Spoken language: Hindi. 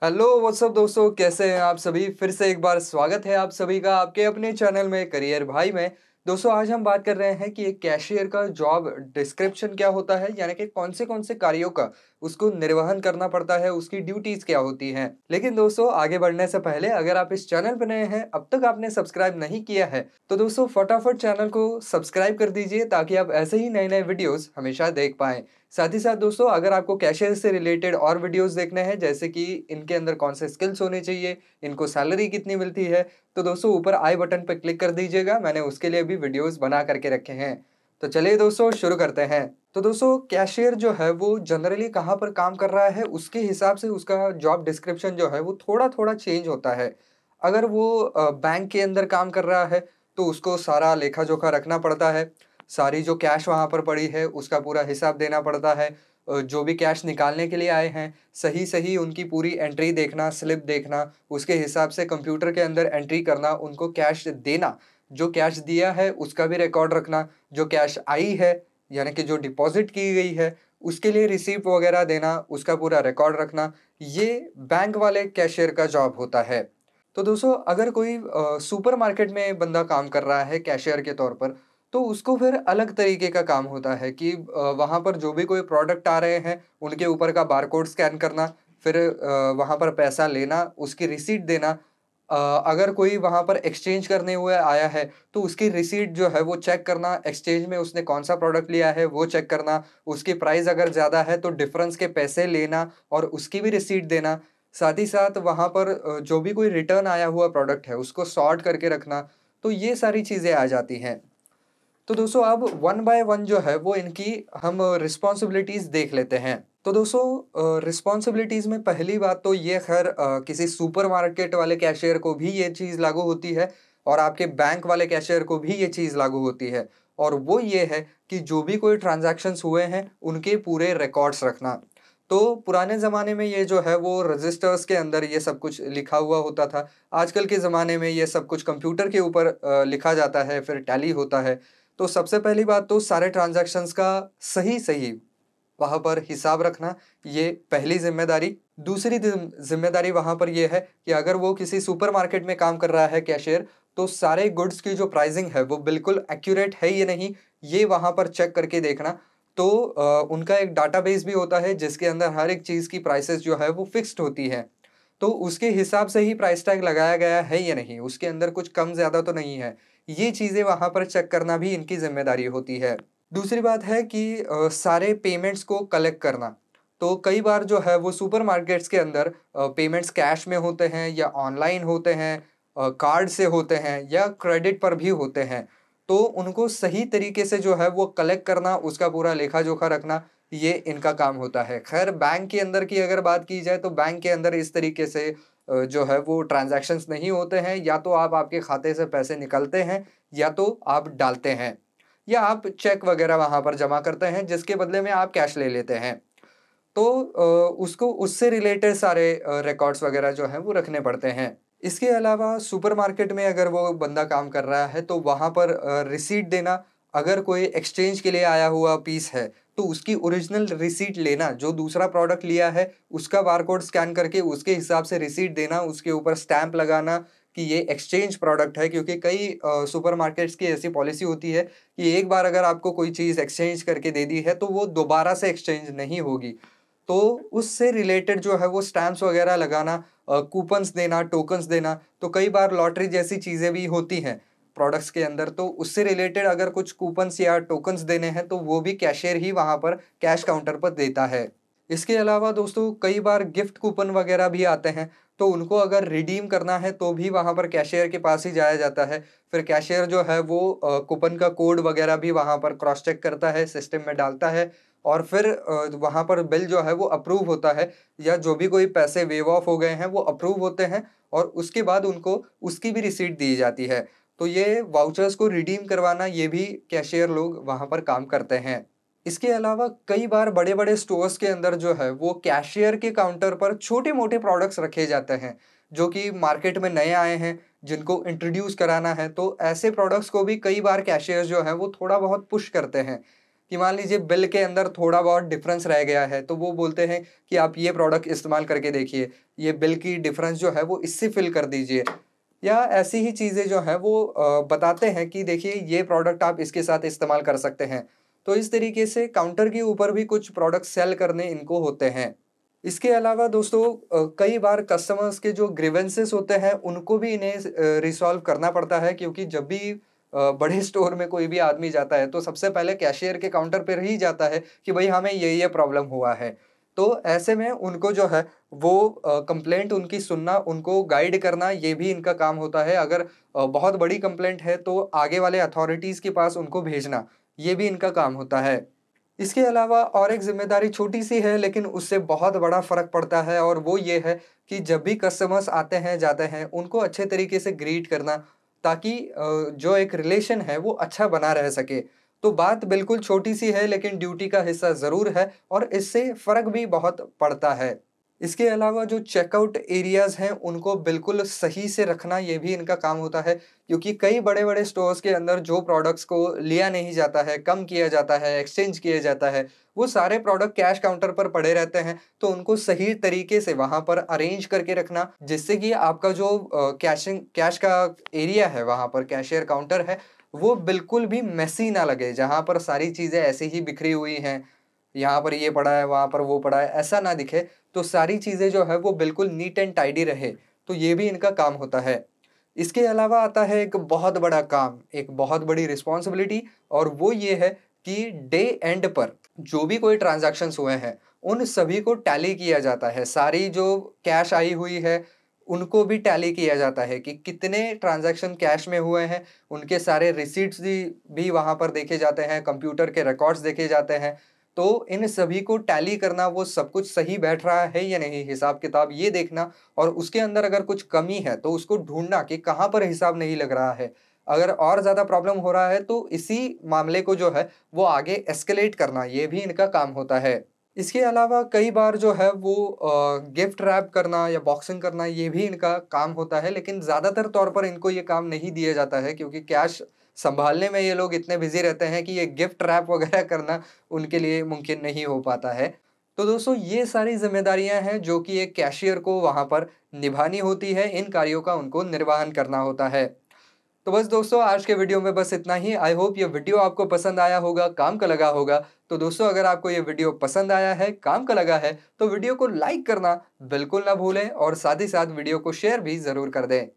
हेलो व्हाट्सअप दोस्तों, कैसे हैं आप सभी। फिर से एक बार स्वागत है आप सभी का आपके अपने चैनल में करियर भाई में। दोस्तों, आज हम बात कर रहे हैं कि एक कैशियर का जॉब डिस्क्रिप्शन क्या होता है, यानी कि कौन से कार्यों का उसको निर्वहन करना पड़ता है, उसकी ड्यूटीज क्या होती हैं। लेकिन दोस्तों, आगे बढ़ने से पहले अगर आप इस चैनल पर नए हैं, अब तक आपने सब्सक्राइब नहीं किया है, तो दोस्तों फटाफट चैनल को सब्सक्राइब कर दीजिए ताकि आप ऐसे ही नए नए वीडियोस हमेशा देख पाएं। साथ ही साथ दोस्तों, अगर आपको कैशियर से रिलेटेड और वीडियोस देखने हैं, जैसे कि इनके अंदर कौन से स्किल्स होने चाहिए, इनको सैलरी कितनी मिलती है, तो दोस्तों ऊपर आई बटन पर क्लिक कर दीजिएगा। मैंने उसके लिए भी वीडियोस बना करके रखे हैं। तो चलिए दोस्तों, शुरू करते हैं। तो दोस्तों, कैशियर जो है वो जनरली कहाँ पर काम कर रहा है, उसके हिसाब से उसका जॉब डिस्क्रिप्शन जो है वो थोड़ा थोड़ा चेंज होता है। अगर वो बैंक के अंदर काम कर रहा है, तो उसको सारा लेखा जोखा रखना पड़ता है। सारी जो कैश वहाँ पर पड़ी है उसका पूरा हिसाब देना पड़ता है। जो भी कैश निकालने के लिए आए हैं, सही-सही उनकी पूरी एंट्री देखना, स्लिप देखना, उसके हिसाब से कंप्यूटर के अंदर एंट्री करना, उनको कैश देना, जो कैश दिया है उसका भी रिकॉर्ड रखना, जो कैश आई है यानी कि जो डिपॉज़िट की गई है, उसके लिए रिसीप्ट वगैरह देना, उसका पूरा रिकॉर्ड रखना, ये बैंक वाले कैशियर का जॉब होता है। तो दोस्तों, अगर कोई सुपरमार्केट में बंदा काम कर रहा है कैशियर के तौर पर, तो उसको फिर अलग तरीके का काम होता है कि वहाँ पर जो भी कोई प्रोडक्ट आ रहे हैं, उनके ऊपर का बारकोड स्कैन करना, फिर वहाँ पर पैसा लेना, उसकी रिसीट देना। अगर कोई वहाँ पर एक्सचेंज करने हुए आया है, तो उसकी रिसीट जो है वो चेक करना, एक्सचेंज में उसने कौन-सा प्रोडक्ट लिया है वो चेक करना, उसकी प्राइस अगर ज़्यादा है तो डिफरेंस के पैसे लेना और उसकी भी रिसीट देना। साथ ही साथ वहाँ पर जो भी कोई रिटर्न आया हुआ प्रोडक्ट है, उसको सॉर्ट करके रखना। तो ये सारी चीज़ें आ जाती हैं। तो दोस्तों, अब वन बाय वन जो है वो इनकी हम रिस्पॉन्सिबिलिटीज़ देख लेते हैं। तो दोस्तों, रिस्पॉन्सिबिलिटीज़ में पहली बात तो ये ख़ैर किसी सुपरमार्केट वाले कैशियर को भी ये चीज़ लागू होती है और आपके बैंक वाले कैशियर को भी ये चीज़ लागू होती है। और वो ये है कि जो भी कोई ट्रांज़ैक्शंस हुए हैं, उनके पूरे रिकॉर्ड्स रखना। तो पुराने ज़माने में ये जो है वो रजिस्टर्स के अंदर ये सब कुछ लिखा हुआ होता था। आजकल के ज़माने में ये सब कुछ कंप्यूटर के ऊपर लिखा जाता है, फिर टैली होता है। तो सबसे पहली बात तो सारे ट्रांज़ैक्शंस का सही-सही वहाँ पर हिसाब रखना, ये पहली ज़िम्मेदारी। दूसरी ज़िम्मेदारी वहाँ पर ये है कि अगर वो किसी सुपरमार्केट में काम कर रहा है कैशियर, तो सारे गुड्स की जो प्राइसिंग है वो बिल्कुल एक्यूरेट है या नहीं, ये वहाँ पर चेक करके देखना। तो उनका एक डाटाबेस भी होता है जिसके अंदर हर एक चीज़ की प्राइसेज़ जो है वो फिक्स्ड होती है। तो उसके हिसाब से ही प्राइस टैग लगाया गया है या नहीं, उसके अंदर कुछ कम ज़्यादा तो नहीं है। ये चीज़ें वहाँ पर चेक करना भी इनकी ज़िम्मेदारी होती है। दूसरी बात है कि सारे पेमेंट्स को कलेक्ट करना। तो कई बार जो है वो सुपरमार्केट्स के अंदर पेमेंट्स कैश में होते हैं या ऑनलाइन होते हैं, कार्ड से होते हैं या क्रेडिट पर भी होते हैं। तो उनको सही तरीके से जो है वो कलेक्ट करना, उसका पूरा लेखा-जोखा रखना, ये इनका काम होता है। ख़ैर, बैंक के अंदर की अगर बात की जाए तो बैंक के अंदर इस तरीके से जो है वो ट्रांज़ैक्शंस नहीं होते हैं। या तो आप आपके खाते से पैसे निकालते हैं या तो आप डालते हैं या आप चेक वग़ैरह वहाँ पर जमा करते हैं जिसके बदले में आप कैश ले लेते हैं। तो उसको उससे रिलेटेड सारे रिकॉर्ड्स वग़ैरह जो हैं वो रखने पड़ते हैं। इसके अलावा सुपरमार्केट में अगर वो बंदा काम कर रहा है तो वहाँ पर रिसीट देना, अगर कोई एक्सचेंज के लिए आया हुआ पीस है, तो उसकी ओरिजिनल रिसीट लेना, जो दूसरा प्रोडक्ट लिया है उसका बारकोड स्कैन करके उसके हिसाब से रिसीट देना, उसके ऊपर स्टैम्प लगाना कि ये एक्सचेंज प्रोडक्ट है। क्योंकि कई सुपरमार्केट्स की ऐसी पॉलिसी होती है कि एक बार अगर आपको कोई चीज़ एक्सचेंज करके दे दी है तो वो दोबारा से एक्सचेंज नहीं होगी। तो उससे रिलेटेड जो है वो स्टैम्प्स वग़ैरह लगाना, कूपन्स देना, टोकन्स देना। तो कई बार लॉटरी जैसी चीज़ें भी होती हैं प्रोडक्ट्स के अंदर, तो उससे रिलेटेड अगर कुछ कूपन्स या टोकन्स देने हैं तो वो भी कैशियर ही वहाँ पर कैश काउंटर पर देता है। इसके अलावा दोस्तों, कई बार गिफ्ट कूपन वग़ैरह भी आते हैं, तो उनको अगर रिडीम करना है तो भी वहाँ पर कैशियर के पास ही जाया जाता है। फिर कैशियर जो है वो कूपन का कोड वग़ैरह भी वहाँ पर क्रॉस चेक करता है, सिस्टम में डालता है और फिर वहाँ पर बिल जो है वो अप्रूव होता है या जो भी कोई पैसे वेव ऑफ हो गए हैं वो अप्रूव होते हैं और उसके बाद उनको उसकी भी रिसीट दी जाती है। तो ये वाउचर्स को रिडीम करवाना, ये भी कैशियर लोग वहाँ पर काम करते हैं। इसके अलावा कई बार बड़े-बड़े स्टोर्स के अंदर जो है वो कैशियर के काउंटर पर छोटे-मोटे प्रोडक्ट्स रखे जाते हैं, जो कि मार्केट में नए आए हैं, जिनको इंट्रोड्यूस कराना है। तो ऐसे प्रोडक्ट्स को भी कई बार कैशियर्स जो हैं वो थोड़ा बहुत पुश करते हैं। कि मान लीजिए बिल के अंदर थोड़ा बहुत डिफरेंस रह गया है, तो वो बोलते हैं कि आप ये प्रोडक्ट इस्तेमाल करके देखिए, ये बिल की डिफरेंस जो है वो इससे फिल कर दीजिए, या ऐसी ही चीज़ें जो हैं वो बताते हैं कि देखिए ये प्रोडक्ट आप इसके साथ इस्तेमाल कर सकते हैं। तो इस तरीके से काउंटर के ऊपर भी कुछ प्रोडक्ट सेल करने इनको होते हैं। इसके अलावा दोस्तों कई बार कस्टमर्स के जो ग्रीवेंसेस होते हैं उनको भी इन्हें रिसॉल्व करना पड़ता है, क्योंकि जब भी बड़े स्टोर में कोई भी आदमी जाता है तो सबसे पहले कैशियर के काउंटर पर ही जाता है कि भाई हमें ये प्रॉब्लम हुआ है। तो ऐसे में उनको जो है वो कंप्लेंट उनकी सुनना, उनको गाइड करना, ये भी इनका काम होता है। अगर बहुत बड़ी कंप्लेंट है तो आगे वाले अथॉरिटीज़ के पास उनको भेजना, ये भी इनका काम होता है। इसके अलावा और एक ज़िम्मेदारी छोटी-सी है लेकिन उससे बहुत बड़ा फ़र्क पड़ता है, और वो ये है कि जब भी कस्टमर्स आते हैं, जाते हैं, उनको अच्छे तरीके से ग्रीट करना, ताकि जो एक रिलेशन है वो अच्छा बना रह सके। तो बात बिल्कुल छोटी-सी है लेकिन ड्यूटी का हिस्सा ज़रूर है और इससे फ़र्क भी बहुत पड़ता है। इसके अलावा जो चेकआउट एरियाज़ हैं उनको बिल्कुल सही से रखना, ये भी इनका काम होता है, क्योंकि कई बड़े-बड़े स्टोर्स के अंदर जो प्रोडक्ट्स को लिया नहीं जाता है, कम किया जाता है, एक्सचेंज किया जाता है, वो सारे प्रोडक्ट कैश काउंटर पर पड़े रहते हैं। तो उनको सही तरीके से वहाँ पर अरेंज करके रखना, जिससे कि आपका जो कैश का एरिया है, वहाँ पर कैशियर काउंटर है, वो बिल्कुल भी मेसी ना लगे। जहाँ पर सारी चीज़ें ऐसे ही बिखरी हुई हैं, यहाँ पर ये पड़ा है, वहाँ पर वो पड़ा है, ऐसा ना दिखे। तो सारी चीज़ें जो है वो बिल्कुल नीट एंड टाइडी रहे, तो ये भी इनका काम होता है। इसके अलावा आता है एक बहुत बड़ा काम, एक बहुत बड़ी रिस्पॉन्सिबिलिटी, और वो ये है कि डे एंड पर जो भी कोई ट्रांज़ैक्शंस हुए हैं, उन सभी को टैली किया जाता है। सारी जो कैश आई हुई है, उनको भी टैली किया जाता है कि कितने ट्रांज़ैक्शन कैश में हुए हैं, उनके सारे रिसीट्स भी वहाँ पर देखे जाते हैं, कंप्यूटर के रिकॉर्ड्स देखे जाते हैं। तो इन सभी को टैली करना, वो सब कुछ सही बैठ रहा है या नहीं, हिसाब-किताब ये देखना, और उसके अंदर अगर कुछ कमी है तो उसको ढूँढना कि कहाँ पर हिसाब नहीं लग रहा है। अगर और ज़्यादा प्रॉब्लम हो रहा है तो इसी मामले को जो है वो आगे एस्केलेट करना, ये भी इनका काम होता है। इसके अलावा कई बार जो है वो गिफ्ट रैप करना या बॉक्सिंग करना, ये भी इनका काम होता है, लेकिन ज़्यादातर तौर पर इनको ये काम नहीं दिया जाता है, क्योंकि कैश सँभालने में ये लोग इतने बिज़ी रहते हैं कि ये गिफ्ट रैप वगैरह करना उनके लिए मुमकिन नहीं हो पाता है। तो दोस्तों ये सारी ज़िम्मेदारियाँ हैं जो कि एक कैशियर को वहाँ पर निभानी होती है, इन कार्यों का उनको निर्वहन करना होता है। तो बस दोस्तों आज के वीडियो में बस इतना ही। आई होप ये वीडियो आपको पसंद आया होगा, काम का लगा होगा। तो दोस्तों अगर आपको ये वीडियो पसंद आया है, काम का लगा है, तो वीडियो को लाइक करना बिल्कुल ना भूलें, और साथ ही साथ वीडियो को शेयर भी ज़रूर कर दें।